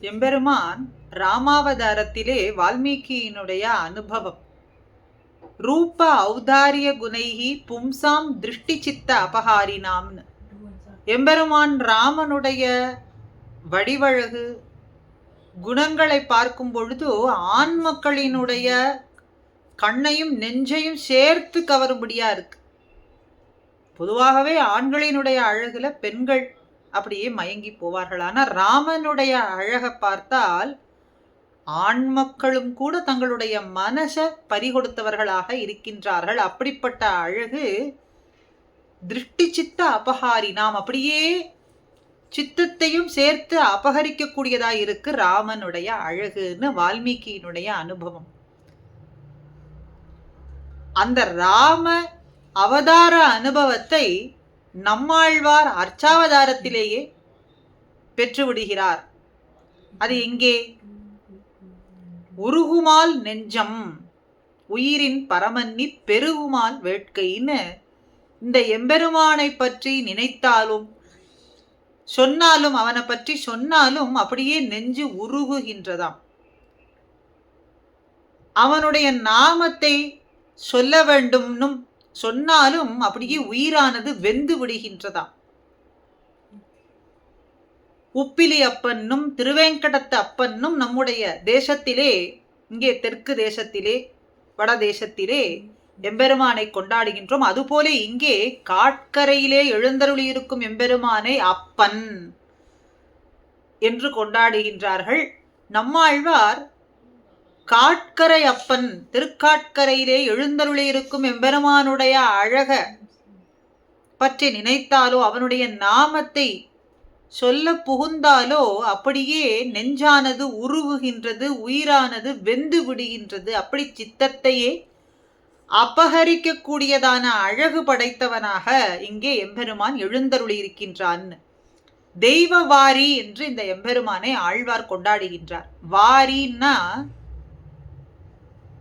எம்பெருமான் ராமாவதாரத்திலே வால்மீகியினுடைய அனுபவம். ரூப ஔதாரிய குணைகி பும்சாம் திருஷ்டி சித்த அபகாரினாம்னு. எம்பெருமான் ராமனுடைய வடிவழகு குணங்களை பார்க்கும் பொழுது ஆண் மக்களினுடைய கண்ணையும் நெஞ்சையும் சேர்த்து கவரும்படியா இருக்கு. பொதுவாகவே ஆண்களினுடைய அழகுல பெண்கள் அப்படியே மயங்கி போவார்கள். ஆனால் ராமனுடைய அழகை பார்த்தால் ஆண் மக்களும் கூட தங்களுடைய மனசை பறிகொடுத்தவர்களாக இருக்கின்றார்கள். அப்படிப்பட்ட அழகு திருஷ்டி சித்த அபகாரி, நாம் அப்படியே சித்தத்தையும் சேர்த்து அபகரிக்கக்கூடியதா இருக்கு ராமனுடைய அழகுன்னு வால்மீகியினுடைய அனுபவம். அந்த ராம அவதார அனுபவத்தை நம்மாழ்வார் அர்ச்சாவதாரத்திலேயே பெற்றுவிடுகிறார். அது எங்கே? உருகுமால் நெஞ்சம் உயிரின் பரமன்னி பெருகுமால் வேட்கைன்னு இந்த எம்பெருமானை பற்றி நினைத்தாலும் சொன்னாலும், அவனை பற்றி சொன்னாலும் அப்படியே நெஞ்சு உருகுகின்றதாம். அவனுடைய நாமத்தை சொல்ல வேண்டும்னும் சொன்னாலும் அப்படியே உயிரானது வெந்து விடுகின்றதாம். உப்பிலி அப்பன்னும் திருவேங்கடத்து அப்பன்னும் நம்முடைய தேசத்திலே, இங்கே தெற்கு தேசத்திலே வட தேசத்திலே எம்பெருமானை கொண்டாடுகின்றோம். அதுபோல இங்கே காட்கரையிலே எழுந்தருளியிருக்கும் எம்பெருமானை அப்பன் என்று கொண்டாடுகின்றார்கள். நம்மாழ்வார் காட்கரை அப்பன், திருக்காட்கரையிலே எழுந்தருளியிருக்கும் எம்பெருமானுடைய அழக பற்றி நினைத்தாலோ அவனுடைய நாமத்தை சொல்ல புகுந்தாலோ அப்படியே நெஞ்சானது உருகுகின்றது, உயிரானது வெந்து விடுகின்றது. அப்படி சித்தத்தையே அபகரிக்கக்கூடியதான அழகு படைத்தவனாக இங்கே எம்பெருமான் எழுந்தருளியிருக்கின்றான். தெய்வ வாரி என்று இந்த எம்பெருமானை ஆழ்வார் கொண்டாடுகின்றார். வாரின்னா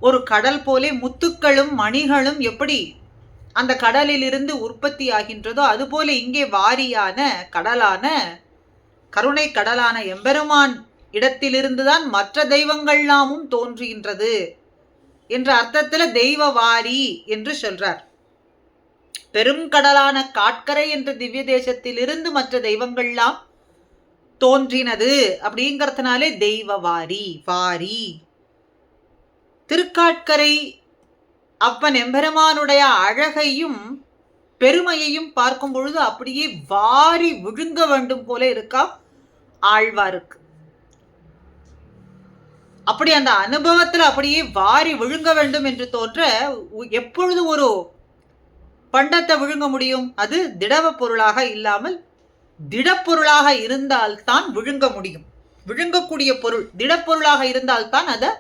ஒரு கடல் போலே முத்துக்களும் மணிகளும் எப்படி அந்த கடலில் இருந்து உற்பத்தி ஆகின்றதோ அதுபோல இங்கே வாரியான கடலான கருணை கடலான எம்பெருமான் இடத்திலிருந்துதான் மற்ற தெய்வங்கள்லாமும் தோன்றுகின்றது என்ற அர்த்தத்துல தெய்வ வாரி என்று சொல்றார். பெரும் கடலான காட்கரை என்ற திவ்ய தேசத்திலிருந்து மற்ற தெய்வங்கள்லாம் தோன்றினது அப்படிங்கிறதுனாலே தெய்வ வாரி வாரி. திருக்காட்கரை அப்பன் எம்பெருமானுடைய அழகையும் பெருமையையும் பார்க்கும் பொழுது அப்படியே வாரி விழுங்க வேண்டும் போல இருக்கா ஆழ்வாருக்கு. அப்படி அந்த அனுபவத்துல அப்படியே வாரி விழுங்க வேண்டும் என்று தோன்ற, எப்பொழுது ஒரு பண்டத்தை விழுங்க முடியும்? அது திடவ பொருளாக இல்லாமல் திடப்பொருளாக இருந்தால்தான் விழுங்க முடியும். விழுங்கக்கூடிய பொருள் திடப்பொருளாக இருந்தால்தான் அதை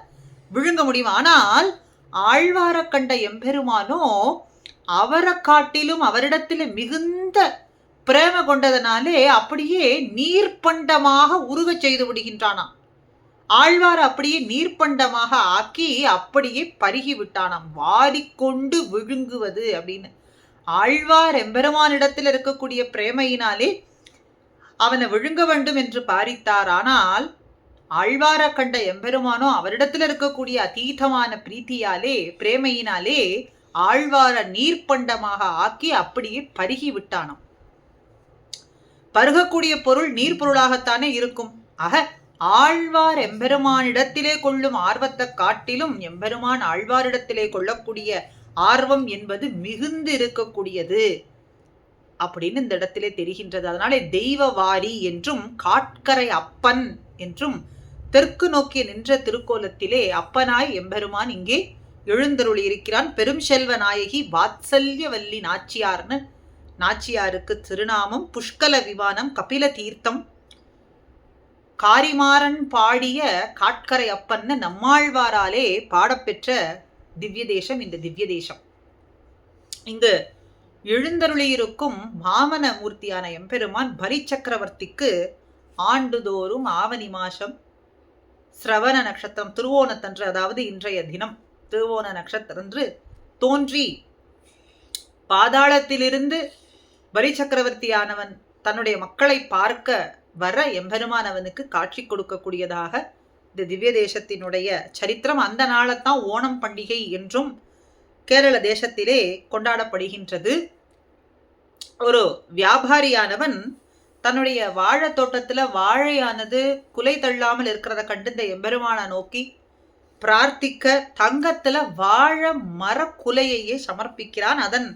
விழுங்க முடியும். ஆனால் ஆழ்வார கண்ட எம்பெருமானோ அவரை காட்டிலும் அவரிடத்தில் மிகுந்த பிரேம கொண்டதனாலே அப்படியே நீர்பண்டமாக உருக செய்து விடுகின்றானாம். ஆழ்வார் அப்படியே நீர்பண்டமாக ஆக்கி அப்படியே பருகி விட்டானாம். வாரிக்கொண்டு விழுங்குவது அப்படின்னு. ஆழ்வார் எம்பெருமானிடத்தில் இருக்கக்கூடிய பிரேமையினாலே அவனை விழுங்க வேண்டும் என்று பாரித்தார். ஆனால் ஆழ்வார கண்ட எம்பெருமானோ அவரிடத்தில் இருக்கக்கூடிய அதீதமான பிரீத்தியாலே பிரேமையினாலே ஆழ்வார நீர்பண்டமாக ஆக்கி அப்படியே பருகி விட்டானாம். பருகக்கூடிய பொருள் நீர் பொருளாகத்தானே இருக்கும். ஆக ஆழ்வார் எம்பெருமானிடத்திலே கொள்ளும் ஆர்வத்தை காட்டிலும் எம்பெருமான் ஆழ்வாரிடத்திலே கொள்ளக்கூடிய ஆர்வம் என்பது மிகுந்து இருக்கக்கூடியது அப்படின்னு இந்த இடத்திலே தெரிகின்றது. அதனாலே தெய்வ வாரி என்றும் காட்கரை அப்பன் என்றும் தெற்கு நோக்கி நின்ற திருக்கோலத்திலே அப்பனாய் எம்பெருமான் இங்கே எழுந்தருளி இருக்கிறான். பெரும் செல்வ நாயகி வாத்சல்யவல்லி நாச்சியார்னு நாச்சியாருக்கு திருநாமம். புஷ்கல விமானம், கபில தீர்த்தம், காரிமாறன் பாடிய காட்கரை அப்பன்னு நம்மாழ்வாராலே பாடப்பெற்ற திவ்ய தேசம் இந்த திவ்ய தேசம். இங்கு எழுந்தருளியிருக்கும் வாமன மூர்த்தியான எம்பெருமான் பலி சக்கரவர்த்திக்கு ஆண்டுதோறும் ஆவணி மாசம் சிரவண நட்சத்திரம் திருவோணத்தன்று, அதாவது இன்றைய தினம் திருவோண நட்சத்திரன்று தோன்றி பாதாளத்திலிருந்து பலி சக்கரவர்த்தியானவன் தன்னுடைய மக்களை பார்க்க வர எம்பெருமான் அவனுக்கு காட்சி கொடுக்கக்கூடியதாக இந்த திவ்ய தேசத்தினுடைய சரித்திரம். அந்த நாளைத்தான் ஓணம் பண்டிகை என்றும் கேரள தேசத்திலே கொண்டாடப்படுகின்றது. ஒரு வியாபாரியானவன் தன்னுடைய வாழை தோட்டத்துல வாழையானது குலை தள்ளாமல் இருக்கிறத கண்டு இந்த எம்பெருமான நோக்கி பிரார்த்திக்க தங்கத்துல வாழை மர குலையையே சமர்ப்பிக்கிறான். அதன்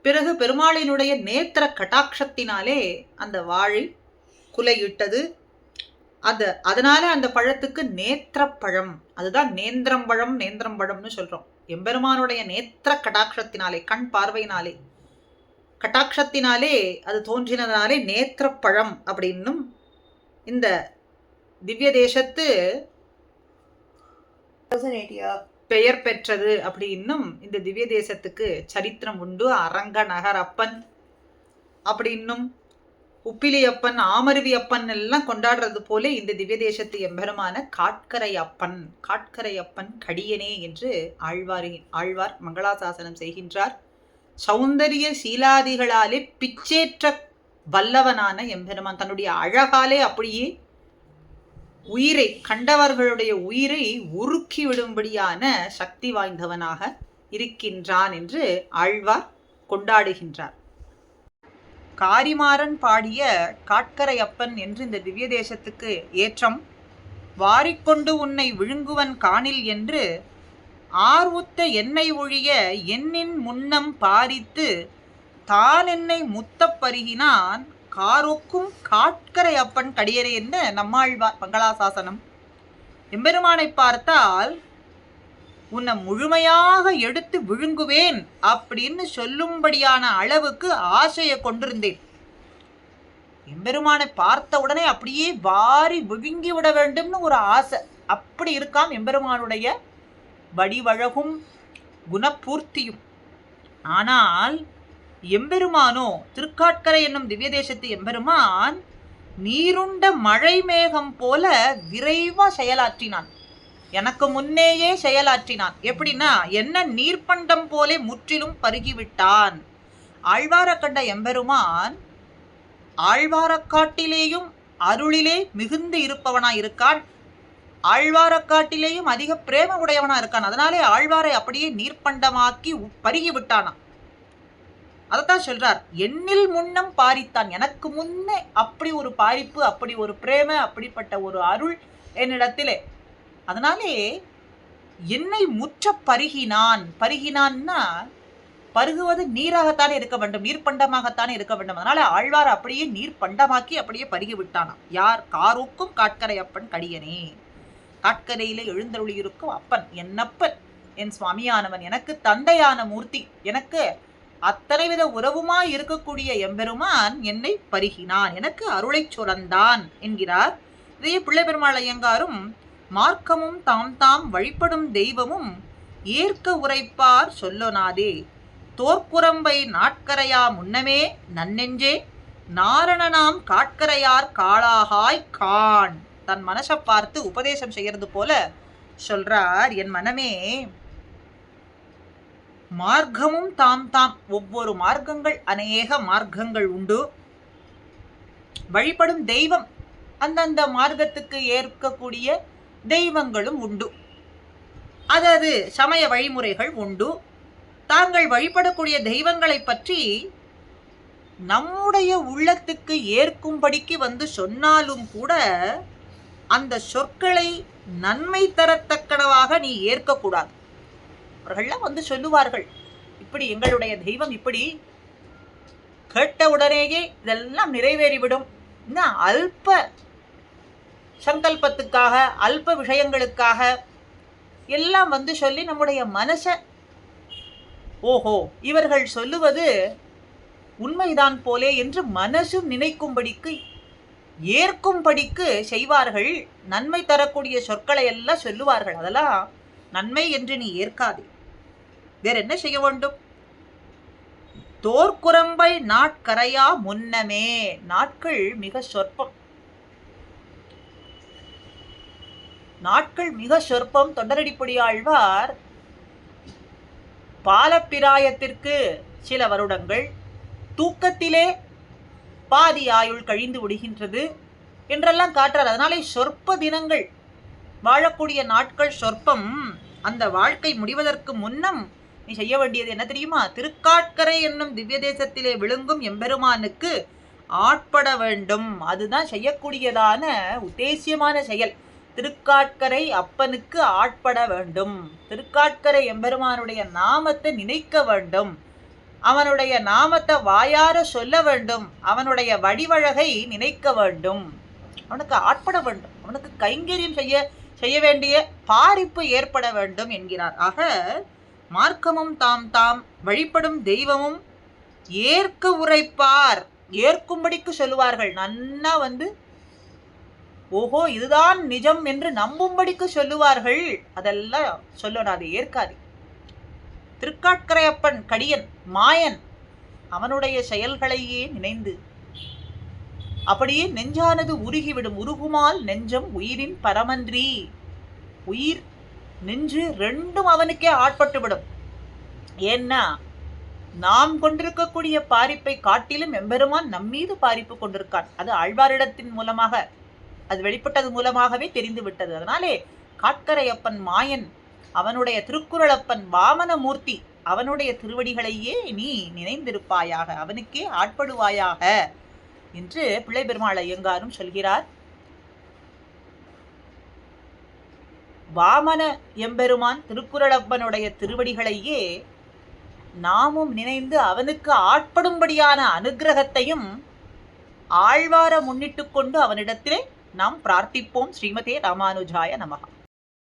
பிறகு பெருமாளினுடைய நேத்திர கட்டாட்சத்தினாலே அந்த வாழை குலையிட்டது. அதனால அந்த பழத்துக்கு நேத்திரப்பழம், அதுதான் நேந்திரம்பழம், நேந்திரம்பழம்னு சொல்றோம். எம்பெருமானுடைய நேத்திர கடாட்சத்தினாலே, கண் பார்வையினாலே, கட்டாட்சத்தினாலே அது தோன்றினதாலே நேத்திரப்பழம் அப்படின்னும் இந்த திவ்ய தேசத்து பெயர் பெற்றது அப்படின்னும் இந்த திவ்ய தேசத்துக்கு சரித்திரம் உண்டு. அரங்க நகர் அப்பன் அப்படின்னும் உப்பிலி அப்பன், ஆமருவி அப்பன் எல்லாம் கொண்டாடுறது போல இந்த திவ்ய தேசத்து எம்பெருமான காட்கரை அப்பன் கடியனே என்று ஆழ்வார் மங்களாசாசனம் செய்கின்றார். சௌந்தரிய சீலாதிகளாலே பிச்சேற்ற வல்லவனான எம்பெருமான் தன்னுடைய அழகாலே அப்படியே உயிரை, கண்டவர்களுடைய உயிரை உருக்கி விடும்படியான சக்தி வாய்ந்தவனாக இருக்கின்றான் என்று ஆழ்வார் கொண்டாடுகின்றார். காரிமாறன் பாடிய காட்கரையப்பன் என்று இந்த திவ்ய தேசத்துக்கு ஏற்றம். வாரிக்கொண்டு உன்னை விழுங்குவன் காணில் என்று ஆர்வுத்த என்னை ஒழிய என்னின் முன்னம் பாரித்து தான் என்னை முத்தப் பருகினான் காரொக்கும் காட்கரை அப்பன் கடியரே என்று நம்மாழ்வார் மங்களாசாசனம். எம்பெருமானை பார்த்தால் உன்னை முழுமையாக எடுத்து விழுங்குவேன் அப்படின்னு சொல்லும்படியான அளவுக்கு ஆசையை கொண்டிருந்தேன். எம்பெருமானை பார்த்த உடனே அப்படியே வாரி விழுங்கி விட வேண்டும்னு ஒரு ஆசை. அப்படி இருக்காம் எம்பெருமானுடைய வடிவழகும் குணபூர்த்தியும். ஆனால் எம்பெருமானோ, திருக்காட்கரை என்னும் திவ்ய தேசத்து எம்பெருமான் நீருண்ட மழை மேகம் போல விரைவா செயலாற்றினான். எனக்கு முன்னேயே செயலாற்றினான். எப்படின்னா, என்ன நீர்ப்பண்டம் போலே முற்றிலும் பருகிவிட்டான். ஆழ்வார கண்ட எம்பெருமான் ஆழ்வாரக்காட்டிலேயும் அருளிலே மிகுந்து இருப்பவனாய் இருக்கான். ஆழ்வாரக்காட்டிலேயும் அதிக பிரேம உடையவனா இருக்கான். அதனாலே ஆழ்வாரை அப்படியே நீர்ப்பண்டமாக்கி பருகி விட்டானான். அதைத்தான் சொல்றார், என்னில் முன்னம் பாரித்தான். எனக்கு முன்னே அப்படி ஒரு பாரிப்பு, அப்படி ஒரு பிரேம, அப்படிப்பட்ட ஒரு அருள் என்னிடத்திலே. அதனாலே என்னை முற்ற பருகினான்னா பருகுவது நீராகத்தானே இருக்க வேண்டும், நீர்ப்பண்டமாகத்தானே இருக்க வேண்டும். அதனால ஆழ்வார் அப்படியே நீர்ப்பண்டமாக்கி அப்படியே பருகி விட்டானாம். யார்? காரூக்கும் காட்கரை அப்பன் கடியனே. காட்கரையிலே எழுந்தருளியிருக்கும் அப்பன், என்னப்பன், என் சுவாமியானவன், எனக்கு தந்தையான மூர்த்தி, எனக்கு அத்தனை வித உறவுமாய் இருக்கக்கூடிய எம்பெருமான் என்னை பருகினான், எனக்கு அருளை சுரந்தான் என்கிறார். இதையே பிள்ளை பெருமாள் ஐயங்காரும் மார்க்கமும் தாம் தாம் வழிபடும் தெய்வமும் ஏற்க உரைப்பார் சொல்லொனாதே தோற்குரம்பை நாட்கரையா முன்னமே நன்னெஞ்சே நாரணனாம் காட்கரையார் காளாகாய் கான். தன் மனசை பார்த்து உபதேசம் செய்யறது போல சொல்றார், என் மனமே, மார்க்கமும் தாம் தாம், ஒவ்வொரு மார்க்கங்கள், அநேக மார்க்கங்கள் உண்டு. வழிபடும் தெய்வம், அந்தந்த மார்க்கத்துக்கு ஏற்கக்கூடிய தெய்வங்களும் உண்டு. அதது சமய வழிமுறைகள் உண்டு. தாங்கள் வழிபடக்கூடிய தெய்வங்களை பற்றி நம்முடைய உள்ளத்துக்கு ஏற்கும்படிக்கு வந்து சொன்னாலும் கூட அந்த சொற்களை நன்மை தரத்தக்கனவாக நீ ஏற்கக்கூடாது. அவர்கள்லாம் வந்து சொல்லுவார்கள், இப்படி எங்களுடைய தெய்வம் இப்படி, கேட்ட உடனேயே இதெல்லாம் நிறைவேறிவிடும். இன்னும் அல்ப சங்கல்பத்துக்காக, அல்ப விஷயங்களுக்காக எல்லாம் வந்து சொல்லி நம்முடைய மனசை, ஓஹோ இவர்கள் சொல்லுவது உண்மைதான் போலே என்று மனசு நினைக்கும்படிக்கு, ஏற்கும்படிக்கு செய்வார்கள். நன்மை தரக்கூடிய சொற்களை எல்லாம் சொல்லுவார்கள். அதெல்லாம் நன்மை என்று நீ ஏற்காதே. வேற என்ன செய்ய வேண்டும்? தோற்குரம்பை நாட்கரையா முன்னமே. நாட்கள் மிக சொற்பம், நாட்கள் மிக சொற்பம். தொண்டரடிப்பொடியாழ்வார் பாலப்பிராயத்திற்கு சில வருடங்கள், தூக்கத்திலே பாதி ஆயுள் கழிந்து விடுகின்றது. என்றெல்லாம் காட்டுறார். அதனாலே சொற்ப தினங்கள் வாழக்கூடிய நாட்கள் சொற்பம். அந்த வாழ்க்கை முடிவதற்கு முன்னம் நீ செய்ய வேண்டியது என்ன தெரியுமா? திருக்காட்கரை என்னும் திவ்ய தேசத்திலே விழுங்கும் எம்பெருமானுக்கு ஆட்பட வேண்டும். அதுதான் செய்யக்கூடியதான உத்தேசியமான செயல். திருக்காட்கரை அப்பனுக்கு ஆட்பட வேண்டும். திருக்காட்கரை எம்பெருமானுடைய நாமத்தை நினைக்க வேண்டும். அவனுடைய நாமத்தை வாயார சொல்ல வேண்டும். அவனுடைய வடிவழகை நினைக்க வேண்டும். அவனுக்கு ஆட்பட வேண்டும். அவனுக்கு கைங்கரியம் செய்ய வேண்டிய பாரிப்பு ஏற்பட வேண்டும் என்கிறார். ஆக மார்க்கமும் தாம் தாம் வழிபடும் தெய்வமும் ஏற்க உரைப்பார். ஏற்கும்படிக்கு சொல்லுவார்கள். நன்னா ஓஹோ இதுதான் நிஜம் என்று நம்பும்படிக்கு சொல்லுவார்கள். அதெல்லாம் சொல்லணும், அதை ஏற்காது. திருக்காட்கரையப்பன் கடியன் மாயன் அவனுடைய செயல்களையே நினைந்து அப்படியே நெஞ்சானது உருகிவிடும். உருகுமால் நெஞ்சம் உயிரின் பரமன்றி. உயிர் நெஞ்சு ரெண்டும் அவனுக்கே ஆட்பட்டு விடும். ஏன்னா நாம் கொண்டிருக்கக்கூடிய பாரிப்பை காட்டிலும் எம்பெருமான் நம்மீது பாரிப்பு கொண்டிருக்கான். அது ஆழ்வாரிடத்தின் மூலமாக அது வெளிப்பட்டது மூலமாகவே தெரிந்து விட்டது. அதனாலே காட்கரையப்பன் மாயன், அவனுடைய திருக்குறளப்பன் வாமனமூர்த்தி, அவனுடைய திருவடிகளையே நீ நினைந்திருப்பாயாக, அவனுக்கே ஆட்படுவாயாக என்று பிள்ளை பெருமாள் ஐயங்காரும் சொல்கிறார். வாமன எம்பெருமான் திருக்குறளப்பனுடைய திருவடிகளையே நாமும் நினைந்து அவனுக்கு ஆட்படும்படியான அனுகிரகத்தையும் ஆழ்வார முன்னிட்டு கொண்டு அவனிடத்திலே நாம் பிரார்த்திப்போம். ஸ்ரீமதே ராமானுஜாய நமஹ.